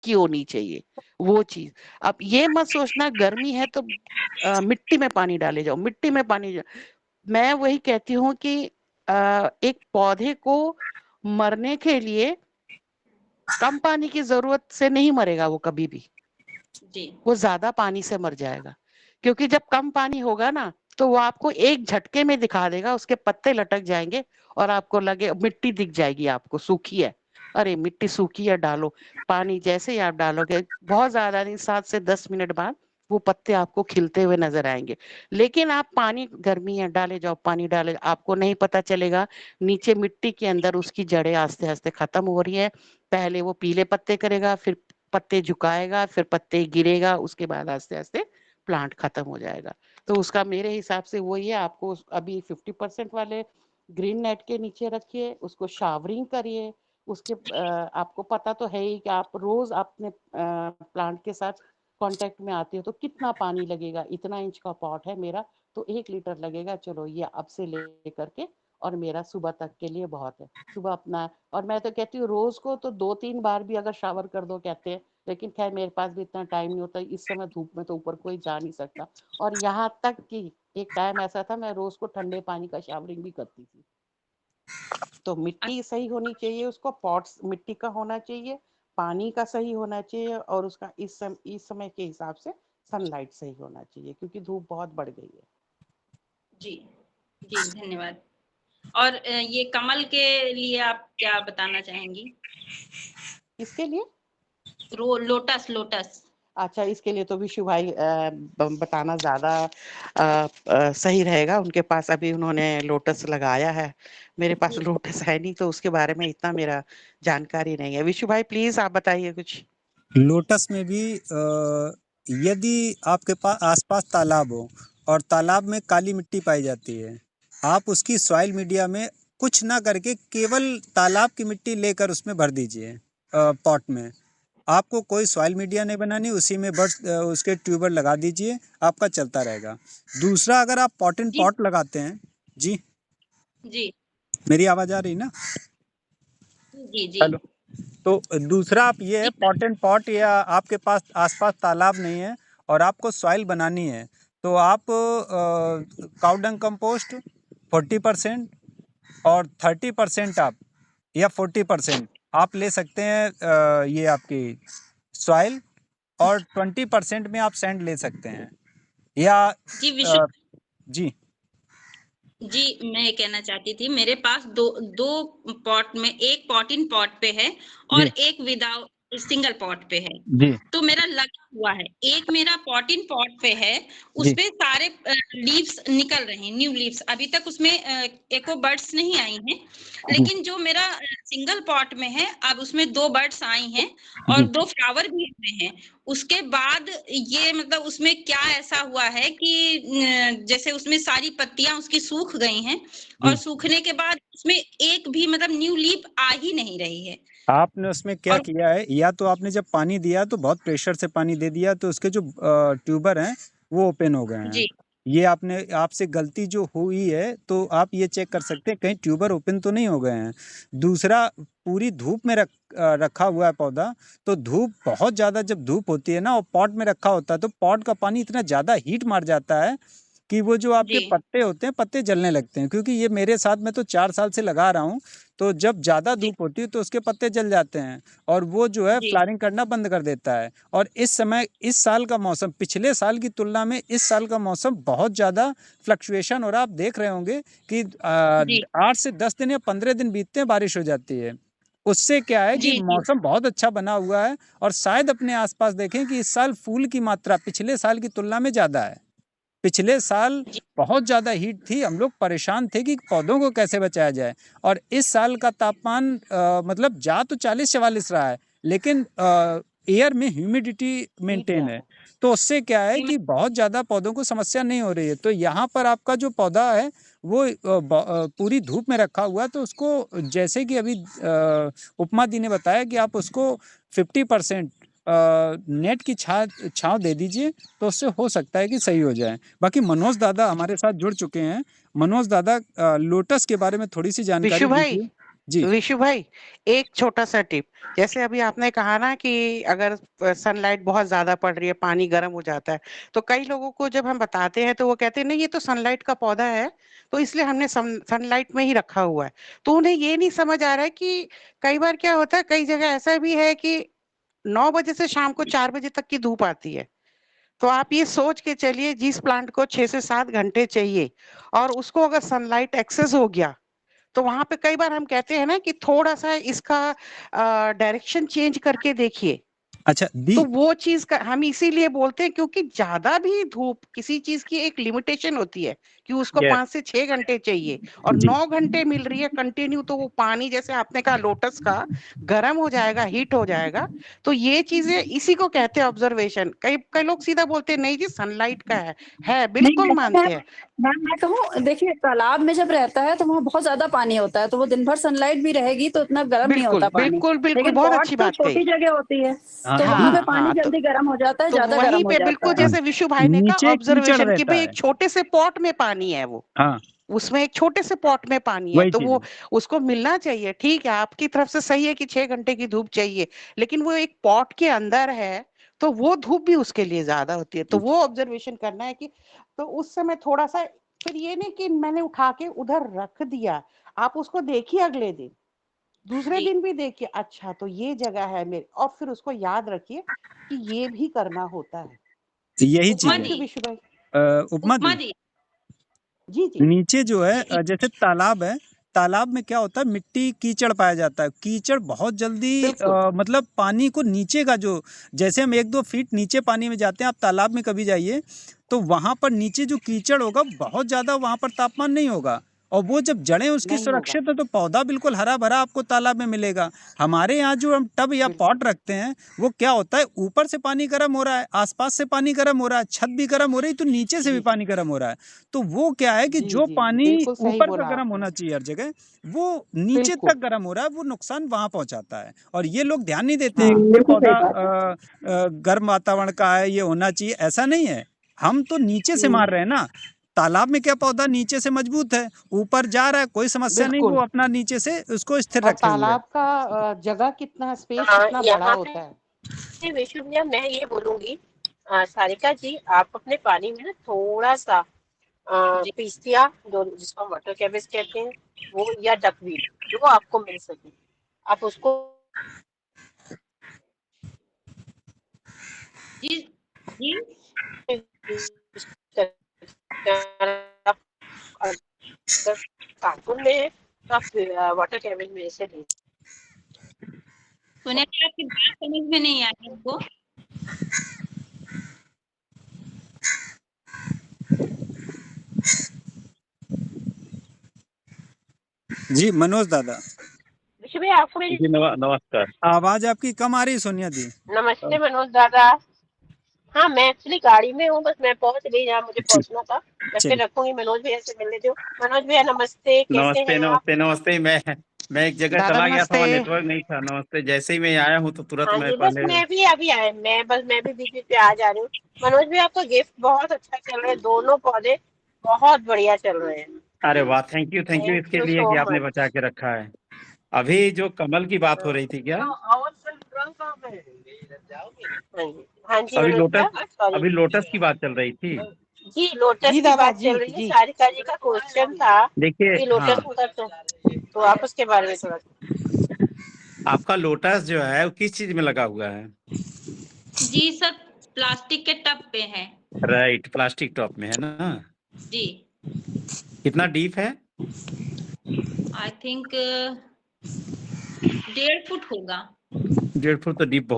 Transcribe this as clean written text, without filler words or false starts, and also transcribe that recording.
की होनी चाहिए वो चीज। अब ये मत सोचना गर्मी है तो मिट्टी में पानी डाले जाओ, मिट्टी में पानी मैं वही कहती हूँ कि एक पौधे को मरने के लिए कम पानी की जरूरत से नहीं मरेगा वो कभी भी, जी वो ज्यादा पानी से मर जाएगा। क्योंकि जब कम पानी होगा ना तो वो आपको एक झटके में दिखा देगा, उसके पत्ते लटक जाएंगे और आपको लगे मिट्टी दिख जाएगी आपको सूखी है, अरे मिट्टी सूखी है डालो। पानी जैसे ही आप डालोगे बहुत ज्यादा नहीं, 7 से 10 मिनट बाद वो पत्ते आपको खिलते हुए नजर आएंगे। लेकिन आप पानी, गर्मी है डाले जाओ, पानी डाले, आपको नहीं पता चलेगा नीचे मिट्टी के अंदर उसकी जड़ें आस्ते आस्ते खत्म हो रही है। पहले वो पीले पत्ते करेगा, फिर पत्ते झुकाएगा, फिर पत्ते गिरेगा, उसके बाद आस्ते आस्ते प्लांट खत्म हो जाएगा। तो उसका मेरे हिसाब से वही है, आपको अभी 50% वाले ग्रीन नेट के नीचे रखिए, उसको शावरिंग करिए। उसके आपको पता तो है ही कि आप रोज अपने प्लांट के साथ कांटेक्ट में आते हो तो कितना पानी लगेगा। इतना इंच का पॉट है मेरा तो 1 लीटर लगेगा, चलो ये अब से लेकर के और मेरा सुबह तक के लिए बहुत है। सुबह अपना, और मैं तो कहती हूँ रोज को तो 2-3 बार भी अगर शावर कर दो कहते हैं, लेकिन खैर मेरे पास भी इतना टाइम नहीं होता, इस समय धूप में तो ऊपर कोई जा नहीं सकता। और यहाँ तक कि एक टाइम ऐसा था मैं रोज को ठंडे पानी का शावरिंग भी करती थी। तो मिट्टी सही होनी चाहिए, उसको पॉट्स मिट्टी का होना चाहिए, पानी का सही होना चाहिए, और उसका इस समय के हिसाब से सनलाइट सही होना चाहिए क्योंकि धूप बहुत बढ़ गई है। जी जी धन्यवाद। और ये कमल के लिए आप क्या बताना चाहेंगी? इसके लिए लोटस लोटस। अच्छा, इसके लिए तो विशु भाई बताना ज्यादा सही रहेगा, उनके पास अभी उन्होंने लोटस लगाया है। मेरे पास लोटस है नहीं तो उसके बारे में इतना मेरा जानकारी नहीं है। विशु भाई प्लीज आप बताइए कुछ। लोटस में भी यदि आपके पास आसपास तालाब हो और तालाब में काली मिट्टी पाई जाती है, आप उसकी सॉइल मीडिया में कुछ ना करके केवल तालाब की मिट्टी लेकर उसमें भर दीजिए पॉट में। आपको कोई सॉइल मीडिया नहीं बनानी, उसी में बस उसके ट्यूबर लगा दीजिए, आपका चलता रहेगा। दूसरा, अगर आप पॉट इन जी पॉट लगाते हैं, जी जी मेरी आवाज़ आ रही ना? जी जी हेलो। तो दूसरा आप ये है, जी पॉट एंड पॉट या आपके पास आसपास तालाब नहीं है और आपको सॉइल बनानी है, तो आप काउडंग कंपोस्ट 40% और 30% आप या 40% आप ले सकते हैं, ये आपकी सॉइल, और 20% में आप सैंड ले सकते हैं या जी विशु जी जी मैं ये कहना चाहती थी, मेरे पास दो दो पॉट में, एक पॉट इन पॉट पे है और जी एक विदाउट सिंगल पॉट पे है। जी तो मेरा लगा हुआ है, एक मेरा पॉट इन पॉट पे है, जी उसपे सारे लीव्स निकल रहे हैं, न्यू लीव्स। अभी तक उसमें एको बर्ड्स नहीं आई हैं, जी लेकिन जो मेरा सिंगल पॉट में है अब उसमें 2 बर्ड्स आई हैं और जी 2 फ्लावर भी हुए हैं। उसके बाद ये मतलब उसमें क्या ऐसा हुआ है कि जैसे उसमें सारी पत्तियां उसकी सूख गई हैं और जी सूखने के बाद उसमें एक भी मतलब न्यू लीफ आ ही नहीं रही है। आपने उसमें क्या और किया है, या तो आपने जब पानी दिया तो बहुत प्रेशर से पानी दे दिया, तो उसके जो ट्यूबर हैं वो ओपन हो गए हैं। जी ये आपने आपसे गलती जो हुई है, तो आप ये चेक कर सकते हैं कहीं ट्यूबर ओपन तो नहीं हो गए हैं। दूसरा, पूरी धूप में रखा हुआ है पौधा, तो धूप बहुत ज़्यादा जब धूप होती है ना और पॉट में रखा होता है, तो पॉट का पानी इतना ज़्यादा हीट मार जाता है कि वो जो आपके जी पत्ते होते हैं, पत्ते जलने लगते हैं। क्योंकि ये मेरे साथ, मैं तो 4 साल से लगा रहा हूँ, तो जब ज़्यादा जी धूप होती है तो उसके पत्ते जल जाते हैं और वो जो है जी फ्लावरिंग करना बंद कर देता है। और इस समय, इस साल का मौसम पिछले साल की तुलना में इस साल का मौसम बहुत ज़्यादा फ्लक्चुएशन हो रहा है। आप देख रहे होंगे कि जी 8 से 10 दिन या 15 दिन बीतते हैं, बारिश हो जाती है। उससे क्या है कि जी जी मौसम बहुत अच्छा बना हुआ है। और शायद अपने आसपास देखें कि इस साल फूल की मात्रा पिछले साल की तुलना में ज़्यादा है। पिछले साल जी बहुत ज़्यादा हीट थी, हम लोग परेशान थे कि पौधों को कैसे बचाया जाए। और इस साल का तापमान मतलब जा तो 40-44 रहा है, लेकिन एयर में ह्यूमिडिटी मेंटेन है, तो उससे क्या है जी मैं कि बहुत ज़्यादा पौधों को समस्या नहीं हो रही है। तो यहाँ पर आपका जो पौधा है वो पूरी धूप में रखा हुआ है, तो उसको जैसे कि अभी उपमा दी ने बताया कि आप उसको 50% नेट की छाँव दे दीजिए, तो उससे हो सकता है कि सही हो जाए। बाकी मनोज दादा हमारे साथ जुड़ चुके हैं। मनोज दादा, लोटस के बारे में थोड़ी सी जानकारी विशु भाई, दीजिए। जी। विशु भाई, एक छोटा सा टिप, जैसे अभी आपने कहा ना कि अगर सनलाइट बहुत ज्यादा पड़ रही है, पानी गर्म हो जाता है, तो कई लोगों को जब हम बताते हैं तो वो कहते हैं नहीं ये तो सनलाइट का पौधा है, तो इसलिए हमने सनलाइट में ही रखा हुआ है। तो उन्हें ये नहीं समझ आ रहा है कि कई बार क्या होता है, कई जगह ऐसा भी है कि 9 बजे से शाम को 4 बजे तक की धूप आती है। तो आप ये सोच के चलिए, जिस प्लांट को 6 से 7 घंटे चाहिए और उसको अगर सनलाइट एक्सेस हो गया, तो वहां पे कई बार हम कहते हैं ना कि थोड़ा सा इसका डायरेक्शन चेंज करके देखिए। अच्छा दी। तो वो चीज का हम इसीलिए बोलते हैं, क्योंकि ज्यादा भी धूप, किसी चीज की एक लिमिटेशन होती है कि उसको यस। 5 से 6 घंटे चाहिए, और जी। 9 घंटे मिल रही है कंटिन्यू, तो वो पानी जैसे आपने कहा लोटस का गर्म हो जाएगा, हीट हो जाएगा। तो ये चीजें इसी को कहते हैं ऑब्जर्वेशन। कई कई लोग सीधा बोलते हैं नहीं जी सनलाइट का है नहीं बिल्कुल मानते हैं। मैं कहूँ, देखिए तालाब में जब रहता है तो वहाँ बहुत ज्यादा पानी होता है, तो वो दिन भर सनलाइट भी रहेगी तो इतना गर्म नहीं बिल्कुल होता पानी। बिल्कुल बिल्कुल, लेकिन बहुत पॉट अच्छी तो बात छोटी कही। जगह होती है, हाँ, तो हाँ, वहां पे हाँ पानी हाँ, जल्दी गर्म हो जाता है, तो ज्यादा वहीं गर्म हो पे जाता बिल्कुल है। जैसे विशु भाई ने कहा नीचे कीचड़ ऑब्जर्वेशन कि रहता भाई है। एक छोटे से पॉट में पानी है, वो हाँ, उसमें एक छोटे से पॉट में पानी है, वही तो चीज वो है। उसको मिलना चाहिए। ठीक है, आपकी तरफ से सही है कि 6 घंटे की धूप चाहिए, लेकिन वो एक पॉट के अंदर है, तो वो धूप भी उसके लिए ज्यादा होती है। तो वो ऑब्जर्वेशन करना है कि तो उस समय थोड़ा सा, फिर ये नहीं कि मैंने उठा के उधर रख दिया, आप उसको देखिए अगले दिन, दूसरे जी दिन भी देखिए, अच्छा तो ये जगह है मेरे, और फिर उसको याद रखिए कि ये भी करना होता है। यही उपमा चीज है। थैंक यू दी विशु भाई। उपमा उपमा दी, दी जी जी नीचे जो है जी जैसे तालाब है, तालाब में क्या होता है, मिट्टी कीचड़ पाया जाता है। कीचड़ बहुत जल्दी बिल्कुल मतलब पानी को नीचे का जो, जैसे हम 1-2 फीट नीचे पानी में जाते हैं, आप तालाब में कभी जाइए तो वहां पर नीचे जो कीचड़ होगा बहुत ज्यादा, वहां पर तापमान नहीं होगा, और वो जब जड़ें उसकी नहीं होगा, सुरक्षित है तो पौधा बिल्कुल हरा भरा आपको तालाब में मिलेगा। हमारे यहाँ जो हम टब या बिल्कुल पॉट रखते हैं, वो क्या होता है, ऊपर से पानी गर्म हो रहा है, आसपास से पानी गर्म हो रहा है, छत भी गर्म हो रही है, तो नीचे से भी जी पानी गर्म हो रहा है। तो वो क्या है कि जी जो जी जी, पानी बिल्कुल सही ऊपर का बोला गर्म आपने। होना चाहिए हर जगह, वो नीचे बिल्कुल तक गर्म हो रहा है, वो नुकसान वहां पहुंचाता है। और ये लोग ध्यान नहीं देते हैं हाँ कि ये बिल्कुल सही पौधा बात है। गर्म वातावरण का है, ये होना चाहिए, ऐसा नहीं है। हम तो नीचे से मार रहे हैं ना। तालाब में क्या, पौधा नीचे से मजबूत है, ऊपर जा रहा है, कोई समस्या नहीं, वो बिल्कुल। अपना नीचे से उसको स्थिर और रखे हुए है। तालाब का जगह कितना, स्पेस हाँ, कितना बड़ा यहाँ होता है। पे विष्णु भैया मैं ये बोलूंगी, सारिका जी आप अपने पानी में ना थोड़ा सा जी पीसिया, जो जिसको हम वाटर कैबेज कहते हैं, वो या डकवीट जो आपको मिल सके, आप उसको जी जी use करके, अगर कार्टून में है तो आप वाटर कैबेज में से ले। सुने क्या, आपकी बात समझ में नहीं आई हमको। जी मनोज दादा, विष्णु भैया आपको मेरी जी नमस्कार। आवाज आपकी कम आ रही है सोनिया दी। नमस्ते मनोज दादा। हाँ मैं एक्चुअली गाड़ी में हूँ, बस मैं पहुंच गई जहाँ मुझे ठीक, पहुंचना था। मैं फिर चलिए। रखूंगी, मनोज भैया से मिल लेती हूँ। मनोज भैया नमस्ते, कैसे नमस्ते हैं आप? नमस्ते नमस्ते। मैं एक जगह दादा चला गया था, नमस्ते। वहाँ नेटवर्क नहीं था। नमस्ते, जैसे ही मैं आया हूँ तो तुरंत हाँ मैं जी, बस पहले। मैं भी अभी आया, मैं भी बीच बीच पे आ जा रही हूँ। मनोज भैया आपका गिफ्ट बहुत अच्छा चल रहा है, दोनों पौधे बहुत बढ़िया चल रहे हैं। अरे वाह, थैंक यू थैंक इसके यू लिए सो कि आपने मच। बचा के रखा है। अभी जो कमल की बात हो रही थी क्या? हाँ जी अभी मनोज लोटस भैया, सॉरी। अभी लोटस की बात चल रही थी। जी लोटस जी की दादा बात जी चल रही है, जी। सारिका जी का क्वेश्चन था देखिए, कि लोटस हाँ, का तो आप उसके बारे में थोड़ा। आपका लोटस जो है वो किस चीज में लगा हुआ है? जी सर, प्लास्टिक के टब पे है। राइट, प्लास्टिक टॉप में है ना। जी कितना डीप है? आई थिंक 1.5 फुट होगा। 1.5 फुट तो डीप